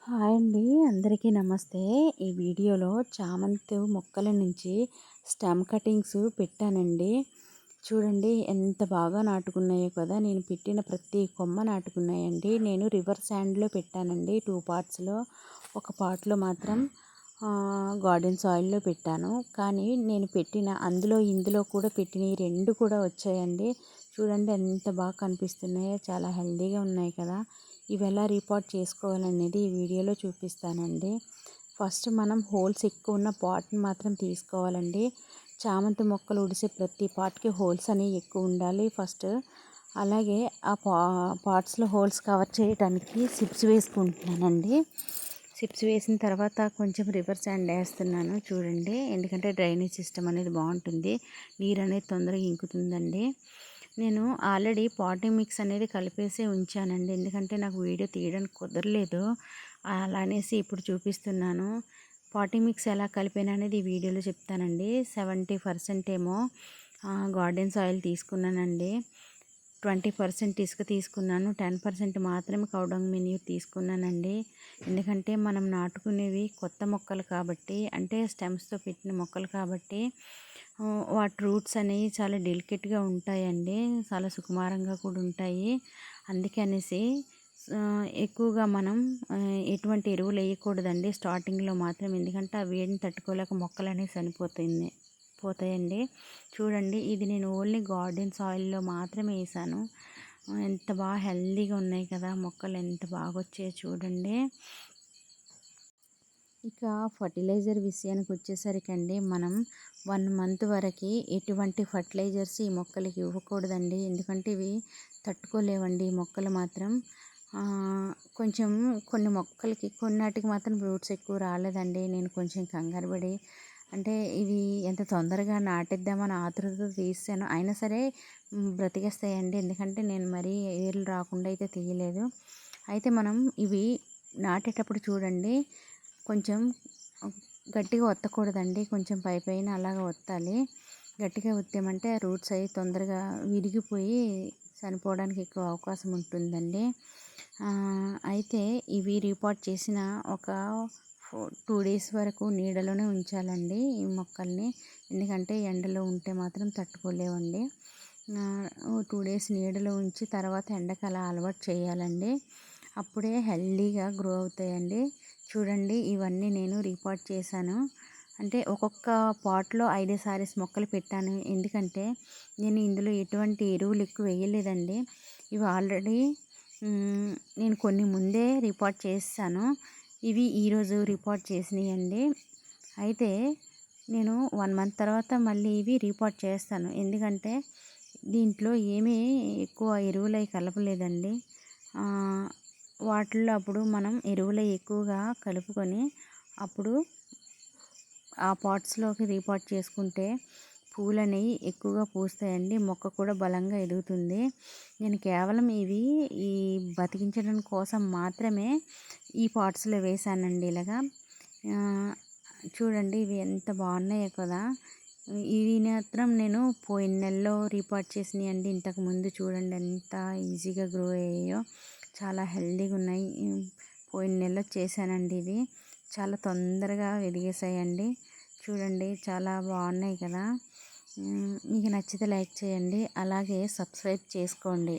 Hi అండి, అందరికీ నమస్తే. ఈ వీడియోలో చామంతి మొక్కల నుంచి స్టెమ్ కటింగ్స్ పెట్టానండి. చూడండి ఎంత బాగా నాటుకున్నాయో కదా. నేను పెట్టిన ప్రతి కొమ్మ నాటుకున్నాయండి. నేను రివర్ శాండ్లో పెట్టానండి, 2 పార్ట్స్లో. ఒక పార్ట్లో మాత్రం గార్డెన్ సాయిల్లో పెట్టాను. కానీ నేను పెట్టిన అందులో ఇందులో కూడా పెట్టినవి 2 కూడా వచ్చాయండి. చూడండి ఎంత బాగా కనిపిస్తున్నాయో, చాలా హెల్దీగా ఉన్నాయి కదా. ఇవి ఎలా రిపోర్ట్ చేసుకోవాలనేది ఈ వీడియోలో చూపిస్తానండి. ఫస్ట్ మనం హోల్స్ ఎక్కువ ఉన్న పాట్ని మాత్రం తీసుకోవాలండి. చామంతి మొక్కలు ఉడిసే ప్రతి పాట్కి హోల్స్ అనేవి ఎక్కువ ఉండాలి ఫస్ట్. అలాగే ఆ పాట్స్లో హోల్స్ కవర్ చేయడానికి సిప్స్ వేసుకుంటున్నానండి. సిప్స్ వేసిన తర్వాత కొంచెం రివర్ శాండ్ వేస్తున్నాను చూడండి. ఎందుకంటే డ్రైనేజ్ సిస్టమ్ అనేది బాగుంటుంది, నీరు అనేది తొందరగా ఇంకుతుందండి. నేను ఆల్రెడీ పాటింగ్ మిక్స్ అనేది కలిపేసి ఉంచానండి, ఎందుకంటే నాకు వీడియో తీయడానికి కుదరలేదు. అలా అనేసి ఇప్పుడు చూపిస్తున్నాను. పాటింగ్ మిక్స్ ఎలా కలిపాను అనేది ఈ వీడియోలో చెప్తానండి. 70% ఏమో గార్డెన్ సాయిల్ తీసుకున్నానండి, 20% ఇసుక తీసుకున్నాను, 10% మాత్రమే కౌడంగ్ మెన్యూర్ తీసుకున్నానండి. ఎందుకంటే మనం నాటుకునేవి కొత్త మొక్కలు కాబట్టి, అంటే స్టెమ్స్తో పెట్టిన మొక్కలు కాబట్టి వాటి రూట్స్ అనేవి చాలా డెలికేట్గా ఉంటాయండి, చాలా సుకుమారంగా కూడా ఉంటాయి. అందుకే అనేసి ఎక్కువగా మనం ఎటువంటి ఎరువులు వేయకూడదండి స్టార్టింగ్లో మాత్రం. ఎందుకంటే ఆ వేడిని తట్టుకోలేక మొక్కలు అనేవి పోతాయండి. చూడండి, ఇది నేను ఓన్లీ గార్డెన్ సాయిల్లో మాత్రమే వేసాను. ఎంత బాగా హెల్దీగా ఉన్నాయి కదా మొక్కలు, ఎంత బాగా వచ్చాయో చూడండి. ఇక ఫర్టిలైజర్ విషయానికి వచ్చేసరికండి, మనం 1 మంత్ వరకు ఎటువంటి ఫర్టిలైజర్స్ ఈ మొక్కలకి ఇవ్వకూడదండి. ఎందుకంటే ఇవి తట్టుకోలేవండి ఈ మొక్కలు మాత్రం. కొంచెం కొన్ని మొక్కలకి కొన్నాటికి మాత్రం రూట్స్ ఎక్కువ రాలేదండి. నేను కొంచెం కంగారు పడి, అంటే ఇవి ఎంత తొందరగా నాటిద్దామని ఆతృతతో తీసాను, అయినా సరే బ్రతికేస్తాయండి. ఎందుకంటే నేను మరీ ఏర్లు రాకుండా అయితే తీయలేదు. అయితే మనం ఇవి నాటేటప్పుడు చూడండి, కొంచెం గట్టిగా ఒత్తకూడదండి, కొంచెం పైన అలాగా ఒత్తాలి. గట్టిగా ఒత్తామంటే ఆ రూట్స్ అవి తొందరగా విరిగిపోయి చనిపోవడానికి ఎక్కువ అవకాశం ఉంటుందండి. అయితే ఇవి రీపాట్ చేసిన ఒక 2 డేస్ వరకు నీడలోనే ఉంచాలండి ఈ మొక్కల్ని. ఎందుకంటే ఎండలో ఉంటే మాత్రం తట్టుకోలేవండి. 2 డేస్ నీడలో ఉంచి తర్వాత ఎండకు అలా అలవాటు చేయాలండి, అప్పుడే హెల్దీగా గ్రో అవుతాయండి. చూడండి, ఇవన్నీ నేను రీపాట్ చేశాను. అంటే ఒక్కొక్క పాట్లో 5 సారీస్ మొక్కలు పెట్టాను. ఎందుకంటే నేను ఇందులో ఎటువంటి ఎరువులు ఎక్కువ వేయలేదండి. ఇవి ఆల్రెడీ నేను కొన్ని ముందే రిపోర్ట్ చేశాను. ఇవి ఈరోజు రిపోర్ట్ చేసినాయండి. అయితే నేను 1 మంత్ తర్వాత మళ్ళీ ఇవి రిపోర్ట్ చేస్తాను. ఎందుకంటే దీంట్లో ఏమీ ఎక్కువ ఎరువులు అవి కలపలేదండి. వాటిల్లో అప్పుడు మనం ఎరువులు ఎక్కువగా కలుపుకొని అప్పుడు ఆ పాట్స్లోకి రీపాట్ చేసుకుంటే పూలు అనేవి ఎక్కువగా పూస్తాయండి, మొక్క కూడా బలంగా ఎదుగుతుంది. నేను కేవలం ఇవి ఈ బతికించడం కోసం మాత్రమే ఈ పాట్స్లో వేసానండి ఇలాగా. చూడండి, ఇవి ఎంత బాగున్నాయో కదా. ఇవి మాత్రం నేను పోయిన నెలలో రీపాట్ చేసినాయండి. ఇంతకుముందు చూడండి ఎంత ఈజీగా గ్రో అయ్యాయో, చాలా హెల్దీగా ఉన్నాయి. పోయిన నెలలో చేశానండి ఇవి, చాలా తొందరగా ఎదిగేసాయండి. చూడండి, చాలా బాగున్నాయి కదా. మీకు నచ్చితే లైక్ చేయండి, అలాగే సబ్స్క్రైబ్ చేసుకోండి.